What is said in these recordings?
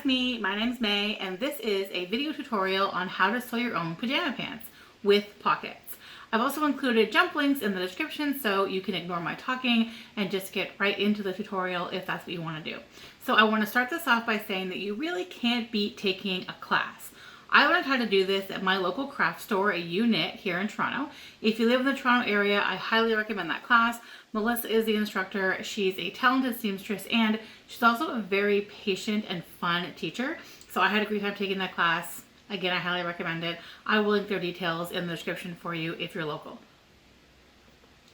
me, my name's May, and this is a video tutorial on how to sew your own pajama pants with pockets. I've also included jump links in the description so you can ignore my talking and just get right into the tutorial if that's what you want to do. So I want to start this off by saying that you really can't beat taking a class. I learned how to do this at my local craft store, a U-Knit here in Toronto. If you live in the Toronto area, I highly recommend that class. Melissa is the instructor. She's a talented seamstress and she's also a very patient and fun teacher. So I had a great time taking that class. Again, I highly recommend it. I will link their details in the description for you if you're local.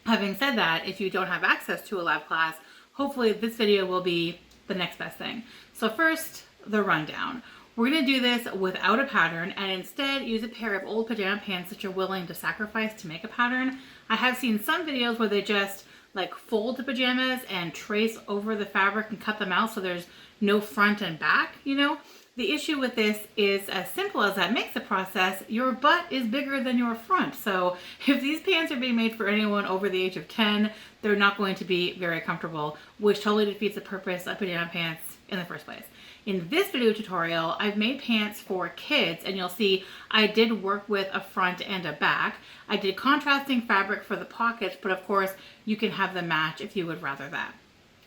Having said that, if you don't have access to a live class, hopefully this video will be the next best thing. So first, the rundown. We're going to do this without a pattern and instead use a pair of old pajama pants that you're willing to sacrifice to make a pattern. I have seen some videos where they just like fold the pajamas and trace over the fabric and cut them out so there's no front and back, you know. The issue with this is, as simple as that makes the process, your butt is bigger than your front. So if these pants are being made for anyone over the age of 10, they're not going to be very comfortable, which totally defeats the purpose of pajama pants in the first place. In this video tutorial, I've made pants for kids, and you'll see I did work with a front and a back. I did contrasting fabric for the pockets, but of course you can have them match if you would rather that.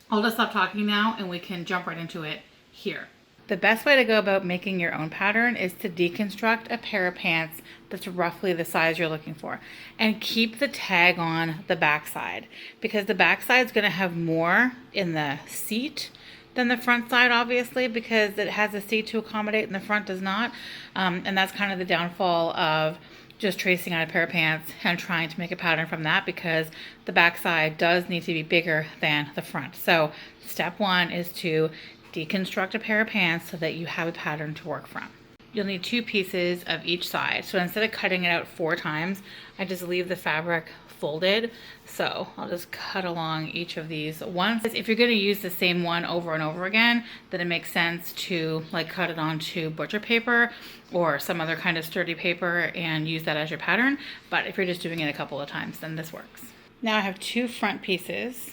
I'll just stop talking now and we can jump right into it here. The best way to go about making your own pattern is to deconstruct a pair of pants that's roughly the size you're looking for and keep the tag on the back side, because the back side is going to have more in the seat than the front side, obviously, because it has a seat to accommodate and the front does not. And that's kind of the downfall of just tracing on a pair of pants and trying to make a pattern from that, because the back side does need to be bigger than the front. So step one is to deconstruct a pair of pants so that you have a pattern to work from. You'll need 2 pieces of each side. So instead of cutting it out 4 times, I just leave the fabric folded. So I'll just cut along each of these once. If you're going to use the same one over and over again, then it makes sense to like cut it onto butcher paper or some other kind of sturdy paper and use that as your pattern. But if you're just doing it a couple of times, then this works. Now I have 2 front pieces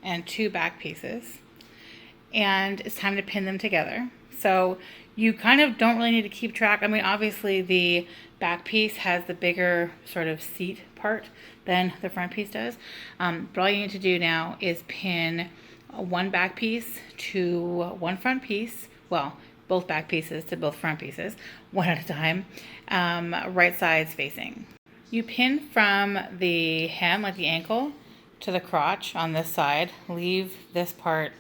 and 2 back pieces, and it's time to pin them together. So you kind of don't really need to keep track. I mean, obviously the back piece has the bigger sort of seat part than the front piece does. But all you need to do now is pin 1 back piece to 1 front piece. Well, both back pieces to both front pieces, one at a time, right sides facing. You pin from the hem, like the ankle, to the crotch on this side. Leave this part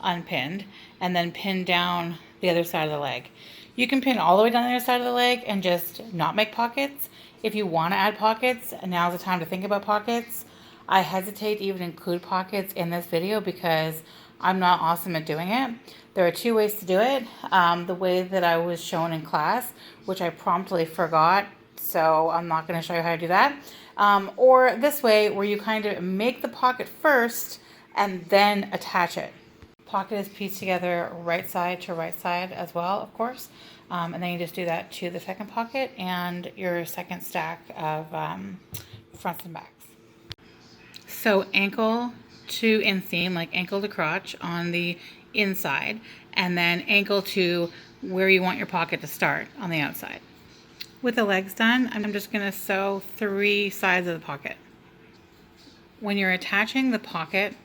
unpinned and then pin down the other side of the leg. You can pin all the way down the other side of the leg and just not make pockets. If you want to add pockets, now's the time to think about pockets. I hesitate to even include pockets in this video because I'm not awesome at doing it. There are 2 ways to do it. The way that I was shown in class, which I promptly forgot, so I'm not going to show you how to do that. Or this way, where you kind of make the pocket first and then attach it. Pocket is pieced together right side to right side as well, of course. And then you just do that to the second pocket and your second stack of fronts and backs. So ankle to inseam, like ankle to crotch on the inside, and then ankle to where you want your pocket to start on the outside. With the legs done, I'm just going to sew 3 sides of the pocket. When you're attaching the pocket,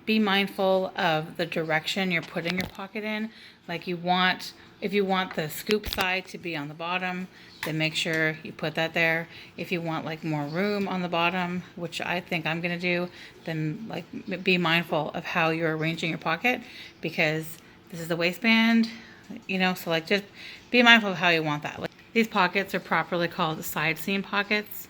be mindful of the direction you're putting your pocket in. Like if you want the scoop side to be on the bottom, then make sure you put that there. If you want like more room on the bottom, which I think I'm gonna do, then like be mindful of how you're arranging your pocket, because this is the waistband, you know, so like just be mindful of how you want that. Like, these pockets are properly called side seam pockets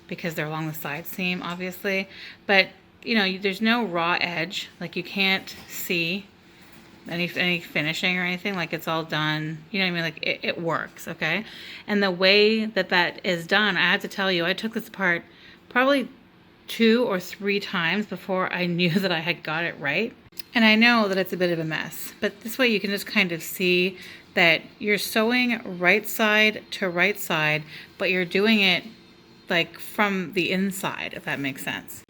because they're along the side seam, obviously, but you know, there's no raw edge, like you can't see any finishing or anything, like it's all done, you know what I mean, like it works, okay? And the way that is done, I have to tell you, I took this apart probably 2 or 3 times before I knew that I had got it right. And I know that it's a bit of a mess, but this way you can just kind of see that you're sewing right side to right side, but you're doing it like from the inside, if that makes sense.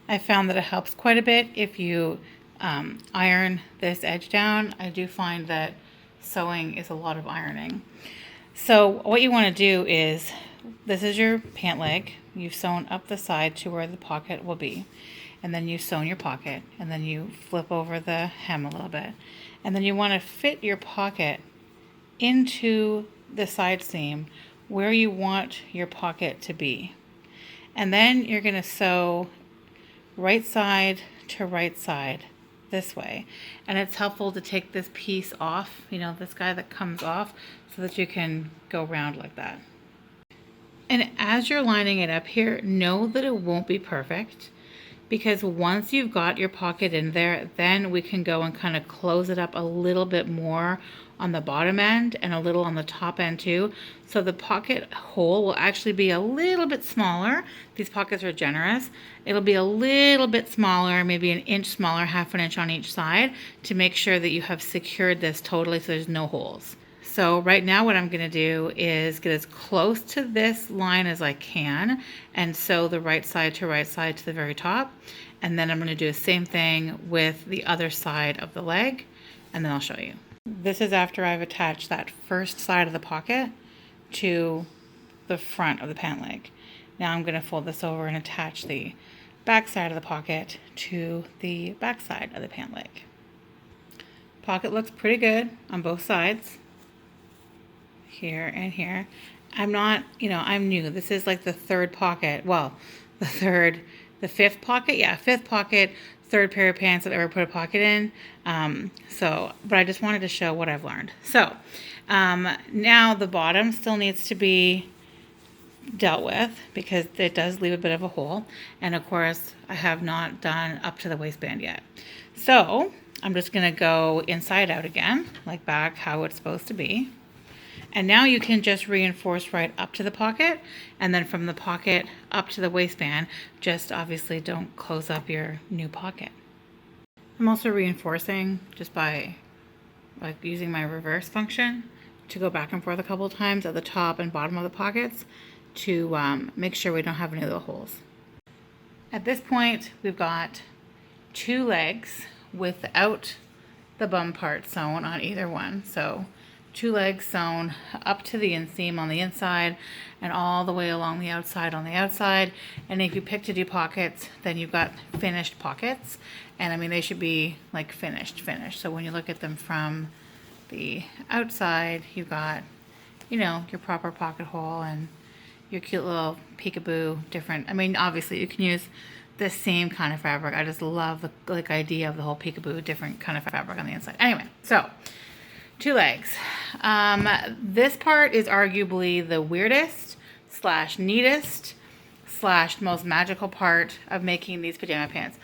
I found that it helps quite a bit if you iron this edge down. I do find that sewing is a lot of ironing. So what you want to do is, this is your pant leg. You've sewn up the side to where the pocket will be. And then you sew in your pocket, and then you flip over the hem a little bit. And then you want to fit your pocket into the side seam where you want your pocket to be. And then you're going to sew right side to right side this way. And it's helpful to take this piece off, you know, this guy that comes off, so that you can go around like that. And as you're lining it up here, know that it won't be perfect, because once you've got your pocket in there, then we can go and kind of close it up a little bit more on the bottom end and a little on the top end too. So the pocket hole will actually be a little bit smaller. These pockets are generous. It'll be a little bit smaller, maybe an inch smaller, half an inch on each side, to make sure that you have secured this totally so there's no holes. So right now what I'm going to do is get as close to this line as I can and sew the right side to the very top. And then I'm going to do the same thing with the other side of the leg, and then I'll show you. This is after I've attached that first side of the pocket to the front of the pant leg. Now I'm going to fold this over and attach the back side of the pocket to the back side of the pant leg. Pocket looks pretty good on both sides, here and here. I'm not, you know, I'm new. This is like the third pocket. Well, the fifth pocket. Yeah, fifth pocket, third pair of pants I've ever put a pocket in. But I just wanted to show what I've learned. So now the bottom still needs to be dealt with because it does leave a bit of a hole. And of course, I have not done up to the waistband yet. So I'm just going to go inside out again, like back how it's supposed to be. And now you can just reinforce right up to the pocket, and then from the pocket up to the waistband, just obviously don't close up your new pocket. I'm also reinforcing just by like using my reverse function to go back and forth a couple of times at the top and bottom of the pockets to make sure we don't have any little holes. At this point, we've got two legs without the bum part sewn on either one. So two legs sewn up to the inseam on the inside and all the way along the outside on the outside. And if you pick to do pockets, then you've got finished pockets. And I mean, they should be like finished. So when you look at them from the outside, you've got, you know, your proper pocket hole and your cute little peekaboo different. I mean, obviously you can use the same kind of fabric. I just love the like idea of the whole peekaboo different kind of fabric on the inside. Anyway, so two legs. This part is arguably the weirdest / neatest / most magical part of making these pajama pants.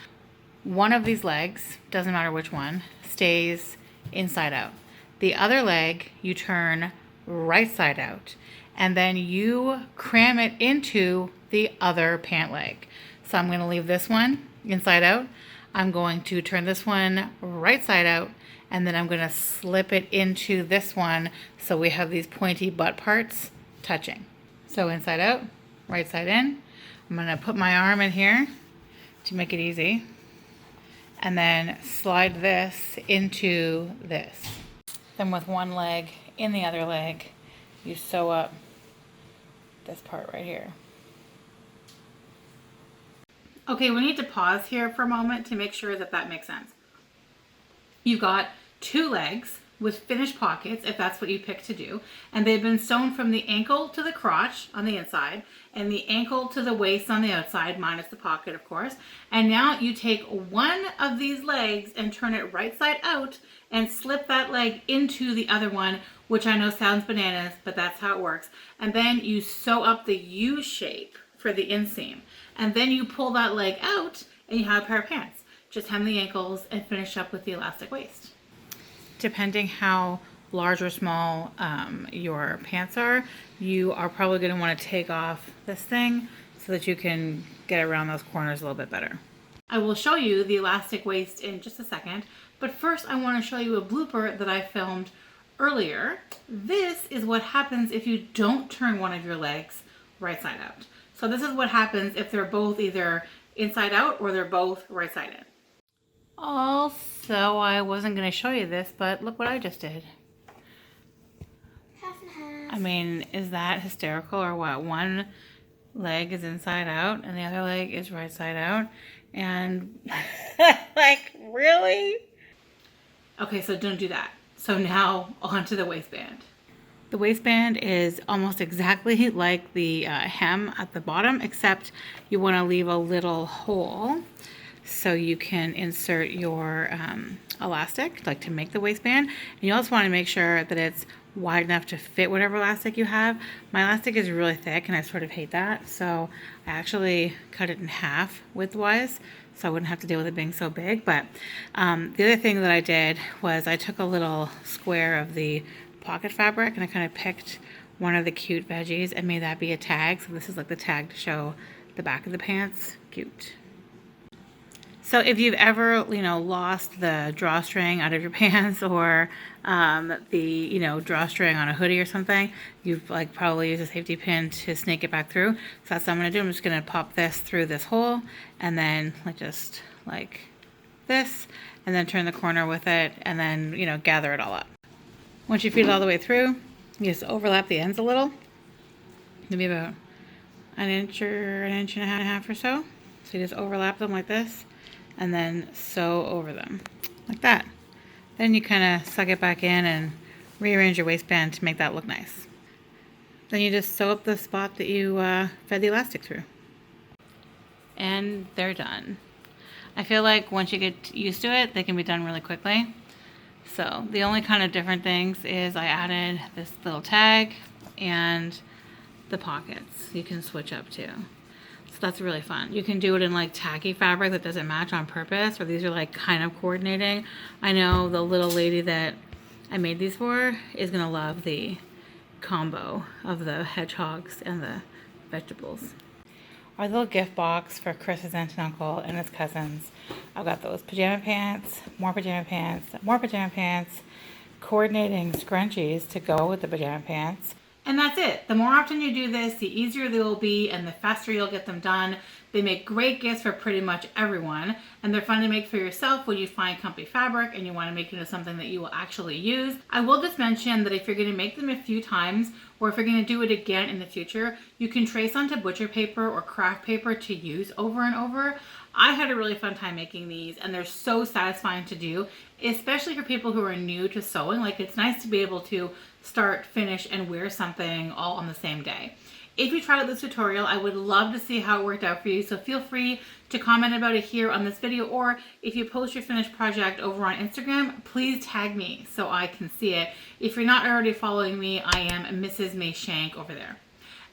One of these legs, doesn't matter which one, stays inside out. The other leg you turn right side out, and then you cram it into the other pant leg. So I'm going to leave this one inside out. I'm going to turn this one right side out, and then I'm going to slip it into this one so we have these pointy butt parts touching. So inside out, right side in. I'm going to put my arm in here to make it easy, and then slide this into this. Then with one leg in the other leg, you sew up this part right here. Okay, we need to pause here for a moment to make sure that that makes sense. You've got two legs with finished pockets, if that's what you pick to do, and they've been sewn from the ankle to the crotch on the inside and the ankle to the waist on the outside, minus the pocket, of course. And now you take one of these legs and turn it right side out and slip that leg into the other one, which I know sounds bananas, but that's how it works. And then you sew up the U shape for the inseam. And then you pull that leg out and you have a pair of pants. Just hem the ankles and finish up with the elastic waist. Depending how large or small your pants are, you are probably going to want to take off this thing so that you can get around those corners a little bit better. I will show you the elastic waist in just a second, but first I want to show you a blooper that I filmed earlier. This is what happens if you don't turn one of your legs right side out. So this is what happens if they're both either inside out or they're both right side in. Also, I wasn't going to show you this, but look what I just did. I mean, is that hysterical or what? One leg is inside out and the other leg is right side out. And like, really? Okay, so don't do that. So now onto the waistband. The waistband is almost exactly like the hem at the bottom, except you want to leave a little hole so you can insert your elastic, like to make the waistband. And you also want to make sure that it's wide enough to fit whatever elastic you have. My elastic is really thick and I sort of hate that, so I actually cut it in half widthwise so I wouldn't have to deal with it being so big. But the other thing that I did was I took a little square of the pocket fabric and I kind of picked one of the cute veggies and made that be a tag. So this is like the tag to show the back of the pants. Cute. So if you've ever, lost the drawstring out of your pants or the, drawstring on a hoodie or something, you've probably used a safety pin to snake it back through. So that's what I'm going to do. I'm just going to pop this through this hole and then just like this, and then turn the corner with it and then, gather it all up. Once you feed it all the way through, you just overlap the ends a little, maybe about an inch and a half or so. So you just overlap them like this and then sew over them like that. Then you kind of suck it back in and rearrange your waistband to make that look nice. Then you just sew up the spot that you fed the elastic through. And they're done. I feel like once you get used to it, they can be done really quickly. So the only kind of different things is I added this little tag and the pockets you can switch up to. So that's really fun. You can do it in like tacky fabric that doesn't match on purpose, or these are like kind of coordinating. I know the little lady that I made these for is gonna love the combo of the hedgehogs and the vegetables. Our little gift box for Chris's aunt and uncle and his cousins. I've got those pajama pants, more pajama pants, coordinating scrunchies to go with the pajama pants. And that's it. The more often you do this, the easier they will be and the faster you'll get them done. They make great gifts for pretty much everyone, and they're fun to make for yourself when you find comfy fabric and you want to make it into something that you will actually use. I will just mention that if you're going to make them a few times, or if you're going to do it again in the future, you can trace onto butcher paper or craft paper to use over and over. I had a really fun time making these, and they're so satisfying to do, especially for people who are new to sewing. Like, it's nice to be able to start, finish, and wear something all on the same day. If you tried out this tutorial, I would love to see how it worked out for you, so feel free to comment about it here on this video, or if you post your finished project over on Instagram, please tag me so I can see it. If you're not already following me, I am Mrs. May Shank over there.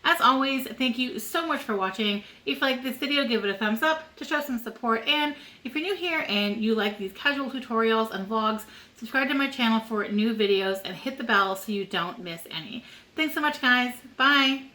As always, thank you so much for watching. If you like this video, give it a thumbs up to show some support. And if you're new here and you like these casual tutorials and vlogs, subscribe to my channel for new videos and hit the bell so you don't miss any. Thanks so much, guys. Bye.